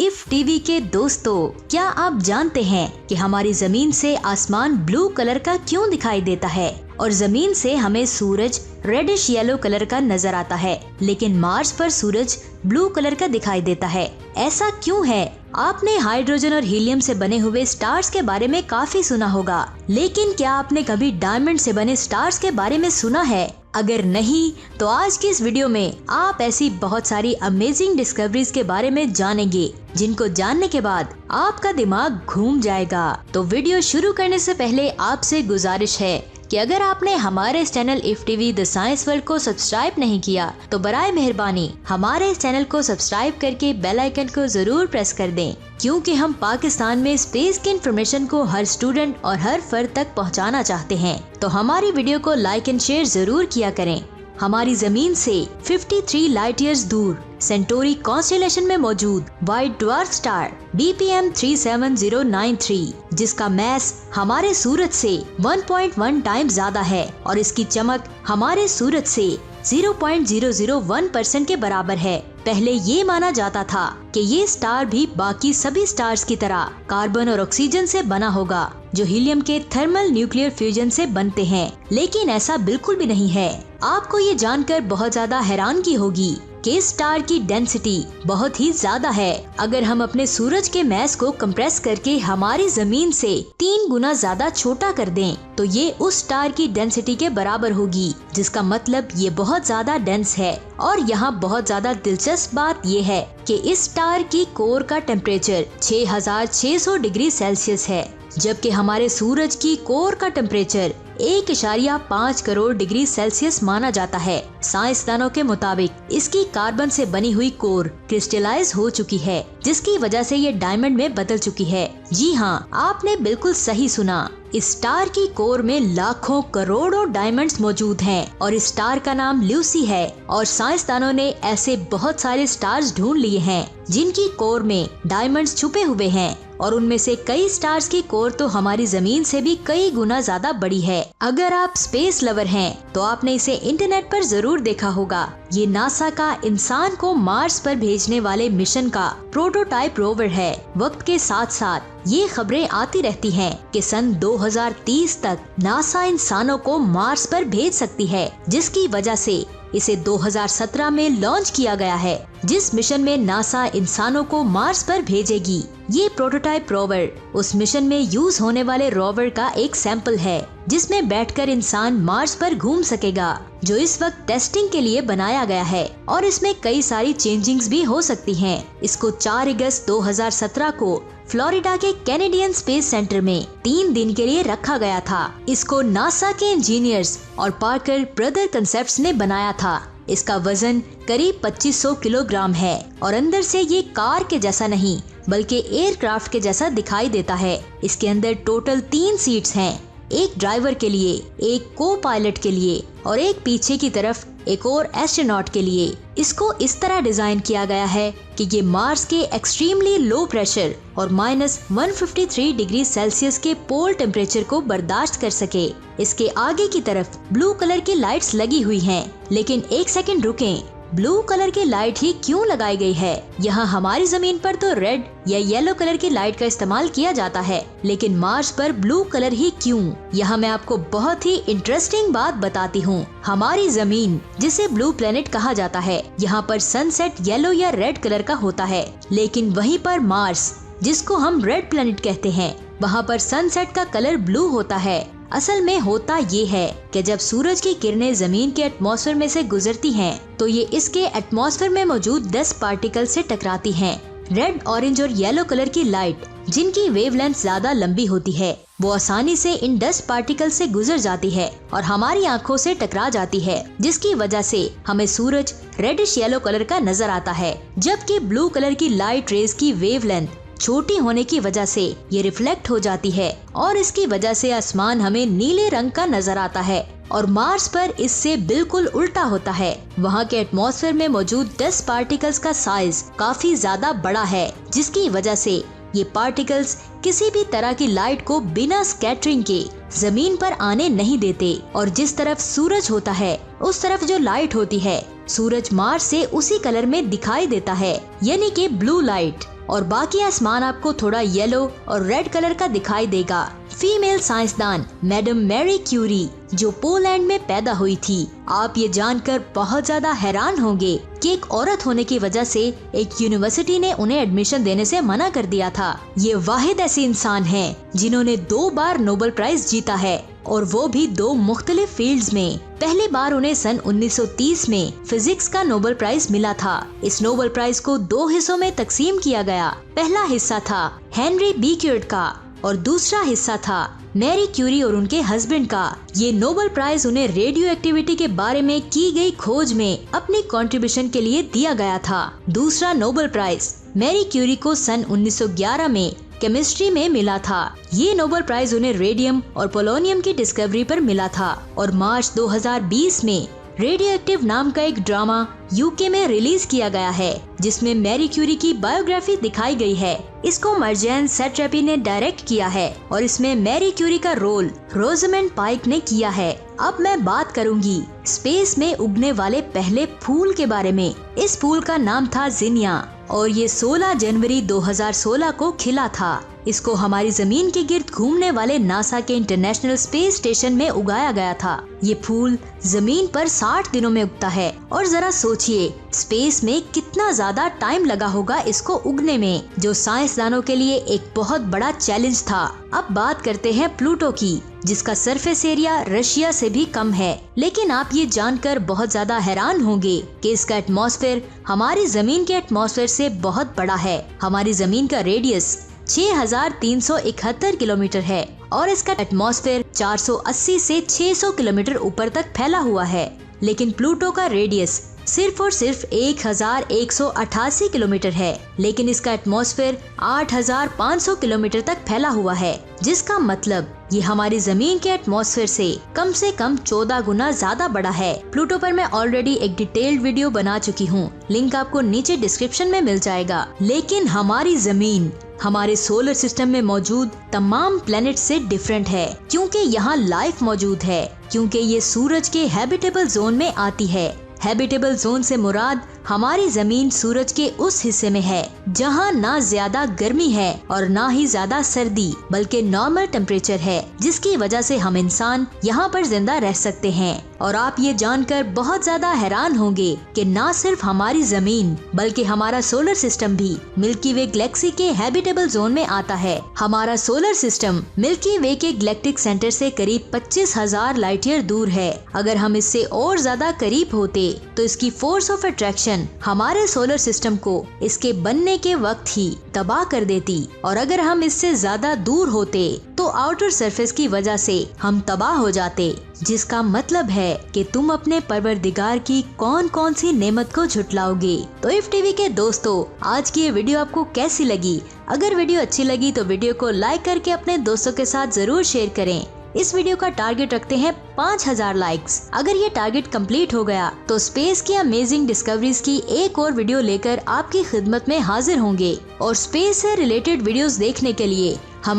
If TV के दोस्तों, क्या आप जानते हैं कि हमारी जमीन से आसमान ब्लू कलर का क्यों दिखाई देता है और जमीन से हमें सूरज रेडिश येलो कलर का नजर आता है, लेकिन मार्स पर सूरज ब्लू कलर का दिखाई देता है? ऐसा क्यों है? आपने हाइड्रोजन और हीलियम से बने हुए स्टार्स के बारे में काफी सुना होगा, लेकिन क्या आपने कभी डायमंड से बने स्टार्स के बारे में सुना है? अगर नहीं, तो आज की इस वीडियो में आप ऐसी बहुत सारी अमेजिंग डिस्कवरीज के बारे में जानेंगे, जिनको जानने के बाद आपका दिमाग घूम जाएगा। तो वीडियो शुरू करने से पहले आपसे गुजारिश है कि अगर आपने हमारे इस channel if TV the science world को सब्सक्राइब नहीं किया, तो बराए मेहरबानी हमारे इस चैनल को सब्सक्राइब करके बेल आइकन को जरूर प्रेस कर दें, क्योंकि हम पाकिस्तान में स्पेस की इंफॉर्मेशन को हर स्टूडेंट और हर फर्द तक पहुंचाना चाहते हैं। तो हमारी वीडियो को लाइक एंड शेयर जरूर किया करें। हमारी जमीन से 53 लाइट ईयर्स दूर सेंटोरी कॉन्स्टेलेशन में मौजूद व्हाइट ड्वार्फ स्टार BPM 37093, जिसका मैस हमारे सूरज से 1.1 टाइम्स ज्यादा है और इसकी चमक हमारे सूरज से 0.001% के बराबर है। पहले ये माना जाता था कि ये स्टार भी बाकी सभी स्टार्स की तरह कार्बन और ऑक्सीजन से बना होगा, जो हीलियम के थर्मल न्यूक्लियर फ्यूजन से बनते हैं, लेकिन ऐसा बिल्कुल भी नहीं है। आपको ये जानकर बहुत ज्यादा हैरानगी होगी कि स्टार की डेंसिटी बहुत ही ज्यादा है। अगर हम अपने सूरज के मैस को कंप्रेस करके हमारी जमीन से 3 गुना ज्यादा छोटा कर दें, तो ये उस स्टार की डेंसिटी के बराबर होगी, जिसका मतलब ये बहुत ज्यादा डेंस है। और यहाँ बहुत ज्यादा दिलचस्प बात ये है कि इस स्टार की कोर का टेम्परेचर 6600 डिग्री सेल्सियस है, जबकि हमारे सूरज की कोर का टेम्परेचर 1.5 करोड़ डिग्री सेल्सियस माना जाता है। साइंसदानों के मुताबिक इसकी कार्बन से बनी हुई कोर क्रिस्टलाइज हो चुकी है, जिसकी वजह से ये डायमंड में बदल चुकी है। जी हाँ, आपने बिल्कुल सही सुना। इस स्टार की कोर में लाखों करोड़ों डायमंड्स मौजूद हैं और इस स्टार का नाम ल्यूसी है। और साइंसदानों ने ऐसे बहुत सारे स्टार्स ढूंढ लिए हैं जिनकी कोर में डायमंड्स छुपे हुए हैं, और उनमें से कई स्टार्स की कोर तो हमारी जमीन से भी कई गुना ज्यादा बड़ी है। अगर आप स्पेस लवर हैं, तो आपने इसे इंटरनेट पर जरूर देखा होगा। ये नासा का इंसान को मार्स पर भेजने वाले मिशन का प्रोटोटाइप रोवर है। वक्त के साथ साथ ये खबरें आती रहती हैं कि सन 2030 तक नासा इंसानों को मार्स पर भेज सकती है, जिसकी वजह से इसे 2017 में लॉन्च किया गया है, जिस मिशन में नासा इंसानों को मार्स पर भेजेगी। ये प्रोटोटाइप रोवर उस मिशन में यूज होने वाले रोवर का एक सैंपल है, जिसमें बैठकर इंसान मार्स पर घूम सकेगा, जो इस वक्त टेस्टिंग के लिए बनाया गया है और इसमें कई सारी चेंजिंग्स भी हो सकती हैं। इसको 4 अगस्त 2017 को फ्लोरिडा के कैनेडियन स्पेस सेंटर में 3 दिन के लिए रखा गया था। इसको नासा के इंजीनियर्स और पार्कर ब्रदर कंसेप्ट्स ने बनाया था। इसका वजन करीब 2500 किलोग्राम है और अंदर से ये कार के जैसा नहीं, बल्कि एयरक्राफ्ट के जैसा दिखाई देता है। इसके अंदर टोटल 3 सीट्स हैं, एक ड्राइवर के लिए, एक को पायलट के लिए और एक पीछे की तरफ एक और एस्ट्रोनॉट के लिए। इसको इस तरह डिजाइन किया गया है कि ये मार्स के एक्सट्रीमली लो प्रेशर और -153 डिग्री सेल्सियस के पोल टेम्परेचर को बर्दाश्त कर सके। इसके आगे की तरफ ब्लू कलर की लाइट्स लगी हुई हैं, लेकिन एक सेकंड रुकें, ब्लू कलर की लाइट ही क्यों लगाई गई है? यहाँ हमारी जमीन पर तो रेड या येलो कलर की लाइट का इस्तेमाल किया जाता है, लेकिन मार्स पर ब्लू कलर ही क्यों? यहाँ मैं आपको बहुत ही इंटरेस्टिंग बात बताती हूँ। हमारी जमीन, जिसे ब्लू प्लेनेट कहा जाता है, यहाँ पर सनसेट येलो या रेड कलर का होता है, लेकिन वहीं पर मार्स, जिसको हम रेड प्लेनेट कहते हैं, वहाँ पर सनसेट का कलर ब्लू होता है। असल में होता ये है कि जब सूरज की किरणें जमीन के एटमॉस्फेयर में से गुजरती हैं, तो ये इसके एटमॉस्फेयर में मौजूद डस्ट पार्टिकल से टकराती हैं। रेड, ऑरेंज और येलो कलर की लाइट, जिनकी वेवलेंथ ज्यादा लंबी होती है, वो आसानी से इन डस्ट पार्टिकल से गुजर जाती है और हमारी आंखों से टकरा जाती है, जिसकी वजह से हमें सूरज रेडिश येलो कलर का नजर आता है। जबकि ब्लू कलर की लाइट रेज की वेवलेंथ छोटी होने की वजह से ये रिफ्लेक्ट हो जाती है और इसकी वजह से आसमान हमें नीले रंग का नजर आता है। और मार्स पर इससे बिल्कुल उल्टा होता है। वहाँ के एटमॉस्फेयर में मौजूद डस्ट पार्टिकल्स का साइज काफी ज्यादा बड़ा है, जिसकी वजह से ये पार्टिकल्स किसी भी तरह की लाइट को बिना स्कैटरिंग के जमीन पर आने नहीं देते। और जिस तरफ सूरज होता है, उस तरफ जो लाइट होती है, सूरज मार्स से उसी कलर में दिखाई देता है, यानी कि ब्लू लाइट। और बाकी आसमान आपको थोड़ा येलो और रेड कलर का दिखाई देगा। फीमेल साइंसदान मैडम मैरी क्यूरी जो पोलैंड में पैदा हुई थी। आप ये जानकर बहुत ज्यादा हैरान होंगे कि एक औरत होने की वजह से एक यूनिवर्सिटी ने उन्हें एडमिशन देने से मना कर दिया था। ये वाहिद ऐसी इंसान हैं जिन्होंने 2 बार नोबेल प्राइज जीता है और वो भी 2 मुख्तलिफ फील्ड्स में। पहली बार उन्हें सन 1930 में फिजिक्स का नोबेल प्राइज मिला था। इस नोबेल प्राइज को 2 हिस्सों में तकसीम किया गया। पहला हिस्सा था हेनरी बीक्यूर्ड का और दूसरा हिस्सा था मैरी क्यूरी और उनके हस्बैंड का। ये नोबेल प्राइज उन्हें रेडियो एक्टिविटी के बारे में की गई खोज में अपनी कंट्रीब्यूशन के लिए दिया गया था। दूसरा नोबेल प्राइज मैरी क्यूरी को सन 1911 में केमिस्ट्री में मिला था। ये नोबेल प्राइज उन्हें रेडियम और पोलोनियम की डिस्कवरी पर मिला था। और मार्च 2020 में रेडियो एक्टिव नाम का एक ड्रामा यूके में रिलीज किया गया है जिसमें मैरी क्यूरी की बायोग्राफी दिखाई गई है। इसको मर्जैन सैट्रैपी ने डायरेक्ट किया है और इसमें मैरी क्यूरी का रोल रोज़ामेंड पाइक ने किया है। अब मैं बात करूंगी स्पेस में उगने वाले पहले फूल के बारे में। इस फूल का नाम था जिनिया और ये 16 जनवरी 2016 को खिला था। इसको हमारी जमीन के गिर्द घूमने वाले नासा के इंटरनेशनल स्पेस स्टेशन में उगाया गया था। ये फूल जमीन पर 60 दिनों में उगता है और जरा सोचिए स्पेस में कितना ज्यादा टाइम लगा होगा इसको उगने में, जो साइंसदानों के लिए एक बहुत बड़ा चैलेंज था। अब बात करते हैं प्लूटो की, जिसका सरफेस एरिया रशिया से भी कम है। लेकिन आप ये जानकर बहुत ज्यादा हैरान होंगे कि इसका एटमॉस्फेयर हमारी जमीन के एटमॉस्फेयर से बहुत बड़ा है। हमारी जमीन का रेडियस 6371 किलोमीटर है और इसका एटमॉस्फेयर 480 से 600 किलोमीटर ऊपर तक फैला हुआ है। लेकिन प्लूटो का रेडियस सिर्फ और सिर्फ 1188 किलोमीटर है, लेकिन इसका एटमॉस्फेयर 8500 किलोमीटर तक फैला हुआ है, जिसका मतलब ये हमारी जमीन के एटमॉस्फेयर से कम 14 गुना ज्यादा बड़ा है। प्लूटो पर मैं ऑलरेडी एक डिटेल्ड वीडियो बना चुकी हूँ, लिंक आपको नीचे डिस्क्रिप्शन में मिल जाएगा। लेकिन हमारी जमीन हमारे सोलर सिस्टम में मौजूद तमाम प्लैनेट से डिफरेंट है, क्योंकि यहाँ लाइफ मौजूद है, क्योंकि ये सूरज के हैबिटेबल जोन में आती है। हैबिटेबल जोन से मुराद हमारी जमीन सूरज के उस हिस्से में है जहाँ ना ज्यादा गर्मी है और ना ही ज्यादा सर्दी, बल्कि नॉर्मल टेम्परेचर है, जिसकी वजह से हम इंसान यहाँ पर जिंदा रह सकते हैं। और आप ये जानकर बहुत ज्यादा हैरान होंगे कि ना सिर्फ हमारी जमीन बल्कि हमारा सोलर सिस्टम भी मिल्की वे गैलेक्सी के हैबिटेबल जोन में आता है। हमारा सोलर सिस्टम मिल्की वे के गैलेक्टिक सेंटर से करीब 25,000 लाइट ईयर दूर है। अगर हम इससे और ज्यादा करीब होते तो इसकी फोर्स ऑफ अट्रैक्शन हमारे सोलर सिस्टम को इसके बनने के वक्त ही तबाह कर देती, और अगर हम इससे ज्यादा दूर होते तो आउटर सरफेस की वजह से हम तबाह हो जाते। जिसका मतलब है कि तुम अपने परवरदिगार की कौन कौन सी नेमत को झुटलाओगे। तो इफ टीवी के दोस्तों, आज की ये वीडियो आपको कैसी लगी? अगर वीडियो अच्छी लगी तो वीडियो को लाइक करके अपने दोस्तों के साथ जरूर शेयर करें। इस वीडियो का टारगेट रखते हैं 5000 लाइक्स। अगर ये टारगेट कंप्लीट हो गया तो स्पेस की अमेजिंग डिस्कवरीज की एक और वीडियो लेकर आपकी खिदमत में हाजिर होंगे। और स्पेस से रिलेटेड वीडियोस देखने के लिए हम